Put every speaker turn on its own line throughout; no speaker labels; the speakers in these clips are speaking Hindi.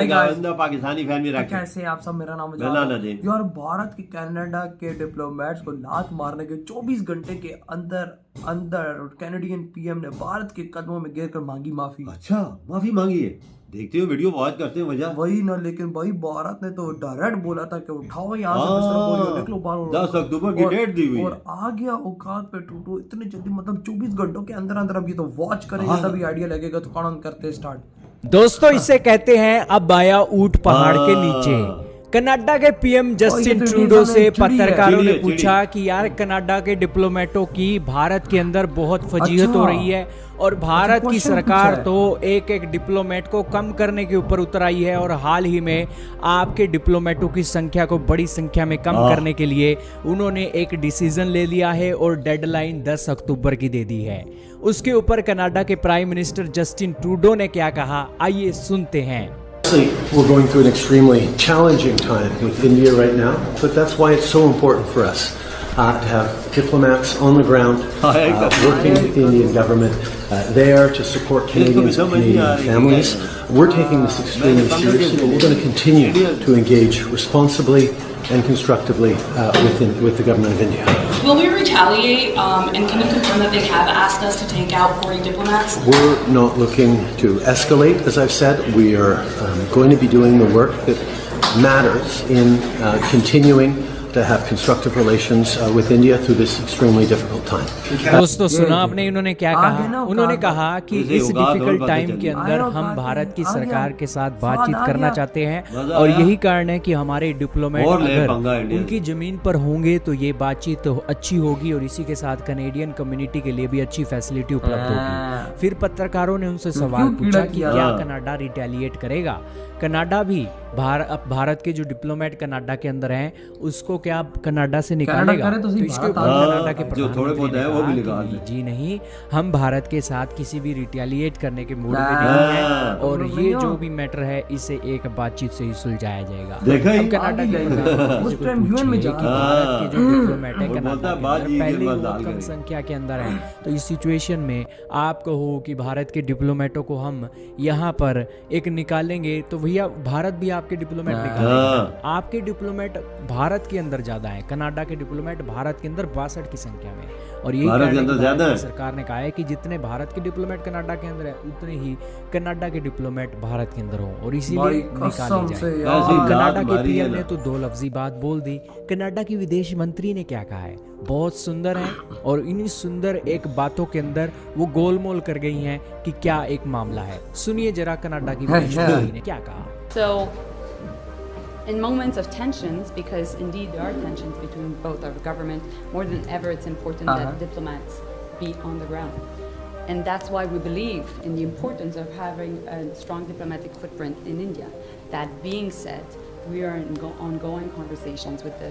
पाकिस्तानी फैमिली रखे।
कैसे आप सब, मेरा नाम
है
यार। भारत के कनाडा के डिप्लोमेट्स को लात मारने के 24 घंटे के अंदर अंदर कैनेडियन पीएम ने भारत के कदमों में गिरकर मांगी माफी।
अच्छा, माफी मांगी है। देखते हो वीडियो वॉच करते हो वजह
वही ना, लेकिन भाई भारत ने तो डायरेक्ट बोला था कि उठाओ यहाँ से बिस्तर बोलियो, निकलो बाहर।
10 अक्टूबर की डेट दी हुई
और आ गया औकात पे टूटू इतने जल्दी, मतलब 24 घंटों के अंदर अंदर। अभी तो वॉच करेंगे तभी आइडिया लगेगा। तो कौन करते स्टार्ट।
दोस्तों, इसे कहते हैं अब आया ऊंट पहाड़ के नीचे। कनाडा के पीएम जस्टिन ट्रूडो से पत्रकारों ने पूछा कि यार कनाडा के डिप्लोमेटों की भारत के अंदर बहुत फजीहत हो रही है और भारत की सरकार तो एक एक डिप्लोमेट को कम करने के ऊपर उतर आई है और हाल ही में आपके डिप्लोमेटों की संख्या को बड़ी संख्या में कम करने के लिए उन्होंने एक डिसीजन ले लिया है और डेडलाइन 10 अक्टूबर की दे दी है। उसके ऊपर कनाडा के प्राइम मिनिस्टर जस्टिन ट्रूडो ने क्या कहा, आइए सुनते हैं।
We're going through an extremely challenging time with India right now, but that's why it's so important for us to have diplomats on the ground working with the Indian government there to support Canadians and Canadian families. We're taking this extremely seriously, and we're going to continue to engage responsibly and constructively with the government of India.
Will we retaliate, and can you confirm that they have asked us to take out 40 diplomats?
We're not looking to escalate, as I've said. We are going to be doing the work that matters in continuing to have constructive relations with India through this extremely difficult time.
दोस्तों, सुना आपने इन्होंने क्या कहा? उन्होंने कहा कि इस डिफिकल्ट टाइम के अंदर हम भारत की सरकार के साथ बातचीत करना चाहते हैं और यही कारण है कि हमारे डिप्लोमेट अगर उनकी जमीन पर होंगे तो ये बातचीत अच्छी होगी और इसी के साथ कनेडियन कम्युनिटी के लिए भी अच्छी फैसिलिटी उपलब्ध होगी। फिर पत्रकारों ने उनसे सवाल पूछा कि क्या कनाडा रिटेलिएट करेगा। कनाडा भी भारत के जो डिप्लोमेट कनाडा के अंदर हैं उसको क्या कनाडा से निकालेगा? तो इसके ऊपर कनाडा के प्रधानमंत्री ने कहा जी नहीं, हम भारत के साथ किसी भी रिटेलिएट करने के मूड में नहीं है और ये जो भी मैटर है इसे एक बातचीत से ही सुलझाया जाएगा। अब कनाडा के भारत के जो डिप्लोमेट है कनाडा पहले ही कम संख्या के अंदर है, तो इस सिचुएशन में आप कहो कि भारत के डिप्लोमेटों को हम यहाँ पर एक निकालेंगे तो भैया भारत भी आपके डिप्लोमेट निकालेगा। आपके डिप्लोमेट भारत के अंदर ज्यादा है, कनाडा के डिप्लोमेट भारत के अंदर 62 की संख्या में, और यही कारण सरकार ने कहा है कि जितने भारत के डिप्लोमेट कनाडा के अंदर है उतने ही कनाडा के डिप्लोमेट भारत के अंदर हो और इसीलिए निकाले जाए। कनाडा के पीएम ने तो 2 लफ्जी बात बोल दी। कनाडा की विदेश मंत्री ने क्या कहा है, बहुत सुंदर है और इन्हीं सुंदर एक बातों के अंदर वो गोलमोल कर गई हैं कि क्या एक मामला है। सुनिए जरा कनाडा की विदेश मंत्री ने क्या कहा।
So, in moments of tensions, because indeed there are tensions between both our government, more than ever it's important that diplomats be on the ground. And that's why we believe in the importance of having a strong diplomatic footprint in India. That being said, we are in ongoing conversations with the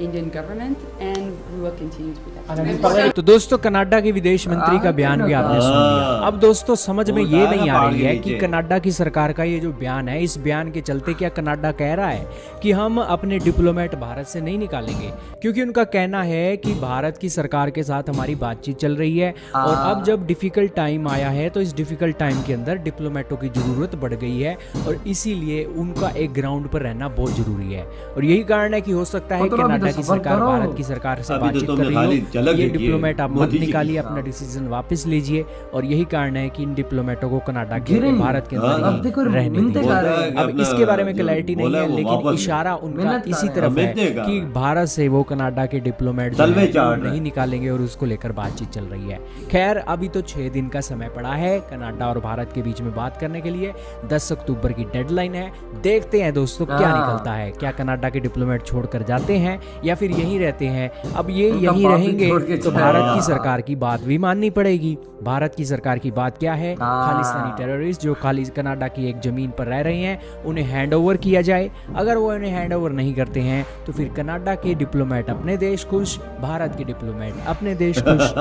Indian government and we will continue to be that.
तो दोस्तों, कनाडा के विदेश मंत्री का बयान भी आपने सुन लिया। अब दोस्तों समझ में ये नहीं आ रही है कि कनाडा की सरकार का ये जो बयान है, इस बयान के चलते क्या कनाडा कह रहा है कि हम अपने डिप्लोमेट भारत से नहीं निकालेंगे, क्योंकि उनका कहना है कि भारत की सरकार के साथ हमारी बातचीत चल रही है और अब जब डिफिकल्ट टाइम आया है तो इस डिफिकल्ट टाइम के अंदर डिप्लोमेटों की जरूरत बढ़ गई है और इसीलिए उनका एक ग्राउंड पर रहना बहुत जरूरी है। और यही कारण है कि हो सकता है कनाडा की सरकार भारत की सरकार से बातचीत कर रही हो, ये डिप्लोमेट आप मत निकालिए, अपना डिसीजन वापस लीजिए, और यही कारण है कि इन डिप्लोमेटों को कनाडा के भारत के अंदर रहने दीजिए। अब इसके बारे में क्लैरिटी नहीं है, लेकिन इशारा उनका इसी तरफ है कि भारत से वो कनाडा के डिप्लोमेट नहीं निकालेंगे और उसको लेकर बातचीत चल रही है। खैर, अभी तो 6 दिन का समय पड़ा है कनाडा और भारत के बीच में बात करने के लिए। 10 अक्टूबर की डेडलाइन है। देखते हैं दोस्तों क्या निकलता है। क्या कनाडा के डिप्लोमेट छोड़कर जाते हैं या फिर यहीं रहते हैं? अब ये यहीं रहेंगे तो भारत की सरकार की बात भी माननी पड़ेगी। भारत की सरकार की बात क्या है? खालिस्तानी टेररिस्ट जो खाली कनाडा की एक जमीन पर रह रहे हैं उन्हें हैंड ओवर किया जाए। अगर वो उन्हें हैंड ओवर नहीं करते हैं तो फिर कनाडा के डिप्लोमेट अपने देश खुश, भारत के डिप्लोमेट अपने देश खुश।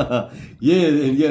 ये इंडिया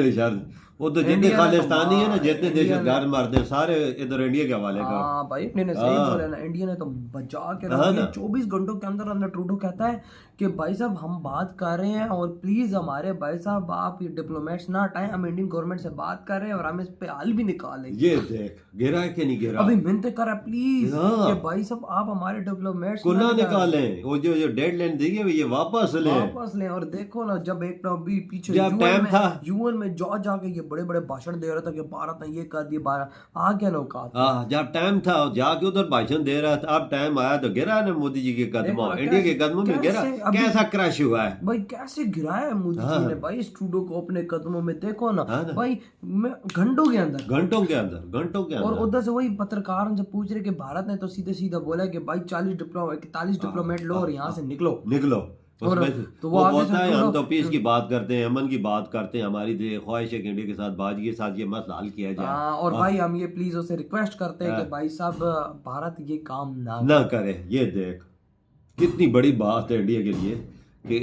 वो तो जितने खालिस्तानी है ना, जितने दहशतगर्द मारते हैं सारे इधर इंडिया के हवाले कर।
हाँ भाई अपने ने सही बोला ना, इंडिया ने तो बचा के रख दिया। 24 घंटों के अंदर अंदर ट्रूडो कहता है कि भाई साहब हम बात कर रहे हैं और प्लीज हमारे भाई साहब आप ये डिप्लोमेट्स ना हटाएं, हम इंडियन गवर्नमेंट से बात कर रहे हैं और हम इस पे हल भी निकालेंगे।
ये देख गिरा है कि नहीं गिरा,
अभी मिन्नत कर रहा है प्लीज कि भाई साहब आप हमारे डिप्लोमेट्स
को ना निकालें, वो जो डेडलाइन दी है ये वापस लें।
और देखो ना, जब एक अभी पीछे
जब टाइम था
यूएन में जाके ये बड़े बड़े भाषण दे रहा था कि भारत ने ये कर दिया, भारत आ गया नौका,
जब टाइम था जाके उधर भाषण दे रहा था, अब टाइम आया तो गिरा ना मोदी जी के कदमों, इंडिया के कदमों में गिरा। कैसा क्रश हुआ है
भाई, कैसे गिराया है मोदी जी ने भाई इस ट्रूडो को अपने कदमों में। देखो ना भाई घंटों के अंदर और उधर से वही पत्रकार जब पूछ रहे कि भारत ने तो सीधे सीधा बोला कि भाई 41 डिप्लोमेट लो और यहाँ से निकलो।
तो वो बोलता है हम तो पीस की बात करते हैं, अमन की बात करते हैं, हमारी ख्वाहिश है कि इंडिया के साथ बातचीत के साथ ये मसला हल किया जाए।
और भाई हम ये प्लीज उसे रिक्वेस्ट करते हैं कि भाई साहब भारत ये काम ना
करे। ये देख कितनी बड़ी बात है इंडिया के लिए कि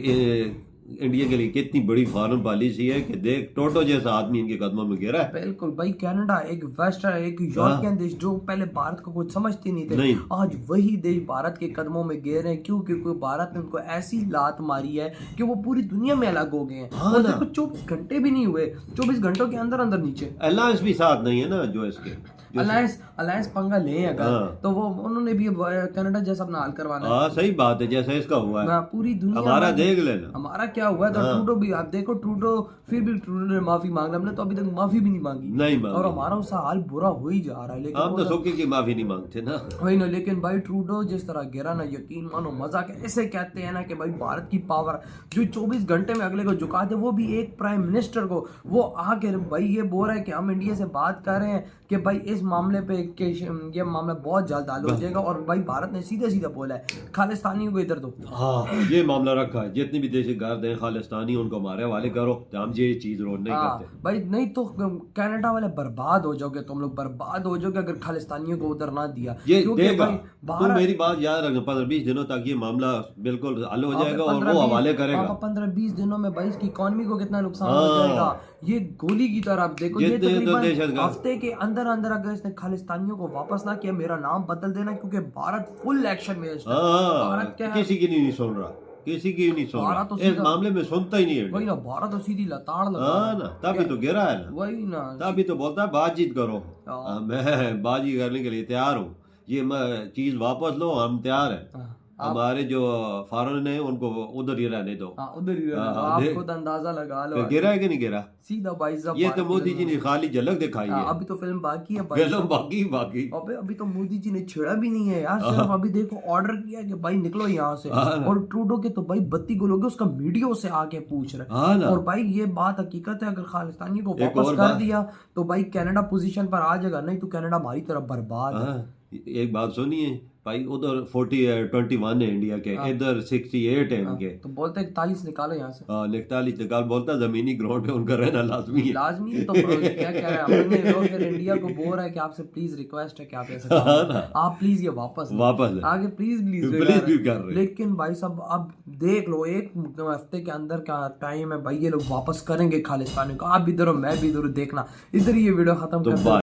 इंडिया के लिए कितनी बड़ी फॉरेन पॉलिसी है कि देख टोटो जैसा आदमी इनके कदमों में गिरा है।
बिल्कुल भाई, कनाडा एक वेस्ट एक यूरोपियन देश जो पहले भारत को कुछ समझते नहीं थे, आज वही देश भारत के कदमों में गिर रहे हैं। क्यों? क्योंकि भारत ने उनको ऐसी लात मारी है कि वो पूरी दुनिया में अलग हो गए हैं। और देखो 24 घंटे भी नहीं हुए, 24 घंटों के अंदर अंदर नीचे।
अलायंस भी साथ नहीं है ना, जो इसके
अलायंस पंगा ले अगर तो वो उन्होंने भी कनाडा जैसा अपना हाल करवाना है।
सही बात है, जैसा इसका हुआ है
पूरी दुनिया
हमारा देख लेना
हमारा क्या हुआ है। तो ट्रूडो भी आप देखो, ट्रूडो फिर भी ट्रूडो ने माफी मांगना, हमने तो अभी तक माफी भी नहीं मांगी और हमारा उसका हाल बुरा हो ही जा रहा है। लेकिन
हम तो सोके की माफी नहीं मांगते ना,
वही ना। लेकिन भाई ट्रूडो जिस तरह गिरा ना, यकीन मानो मजाक है। ऐसे कहते हैं ना कि भाई भारत की पावर जो 24 घंटे में अगले को झुका दे, वो भी एक प्राइम मिनिस्टर को, वो आके भाई ये बोल रहा है कि हम इंडिया से बात कर रहे हैं कि भाई इस मामले पे ये मामला बहुत जल्द हल हो जाएगा। और भाई भारत ने सीधे सीधा बोला है खालिस्तानियों को इधर दो।
ये मामला रखा है, जितने भी दहशतगर्द हैं खालिस्तानी उनको हमारे हवाले करो, तो हम ये चीज रोड नहीं करते
भाई। नहीं तो कनाडा वाले बर्बाद हो जाओगे, तुम लोग बर्बाद हो जाओगे अगर खालिस्तानियों को उधर ना दिया।
क्योंकि भाई मेरी बात याद रखना, 15-20 दिनों तक ये मामला बिल्कुल हल हो जाएगा और वो हवाले करेगा।
15-20 दिनों में भाई इसकी इकोनॉमी को कितना नुकसान हो जाएगा, ये गोली की तरह। आप देखो ये तकरीबन हफ्ते के अंदर अंदर अगर इसने खालिस्तानियों को वापस ना किया, मेरा नाम बदल देना, क्योंकि भारत फुल एक्शन में है। भारत क्या
किसी की नहीं सुन रहा, किसी की नहीं सुन रहा, इस मामले में सुनता ही नहीं है।
वही ना, भारत तो सीधी लताड़ लगा
ना, तभी तो गिरा है ना।
वही ना,
तभी तो बोलता है बातचीत करो, मैं बातचीत करने के लिए तैयार हूँ, ये चीज वापस लो, हम तैयार हैं। हमारे जो फॉरेन है उनको उधर ही रहने दो,
उधर ही रहने दो। आप खुद अंदाजा लगा लो
गिरा है कि नहीं गिरा
सीधा भाई साहब।
ये तो मोदी जी ने खाली झलक दिखाई है,
अभी तो फिल्म बाकी है,
फिल्म बाकी
अभी तो मोदी जी ने छेड़ा भी नहीं है यार, सिर्फ अभी देखो ऑर्डर किया कि भाई निकलो यहाँ से। और ट्रूडो के तो भाई 32 लोग उसका मीडिया से आके पूछ रहे। और भाई ये बात हकीकत है, अगर खालिस्तानियों को वापस कर दिया तो भाई कनाडा पोजीशन पर आ जाएगा, नहीं तो कनाडा हमारी तरफ बर्बाद है।
एक बात सुनिए भाई, उधर 21 है इंडिया के, इधर 68 है इनके,
तो बोलते हैं 41 निकालो यहाँ से।
41 निकाल, बोलता जमीनी ग्राउंड पे उनका रहना लाजमी है।
तो क्या कह रहे हैं हम, फिर इंडिया को बोल रहा है कि आपसे प्लीज रिक्वेस्ट है कि आप ऐसा आप प्लीज ये वापस आगे प्लीज भी कर रहे। लेकिन भाई साहब आप देख लो, एक हफ्ते के अंदर का टाइम है भाई, ये लोग वापस करेंगे खालिस्तानी को। आप भी इधर हो, मैं भी इधर, देखना इधर ये वीडियो खत्म कर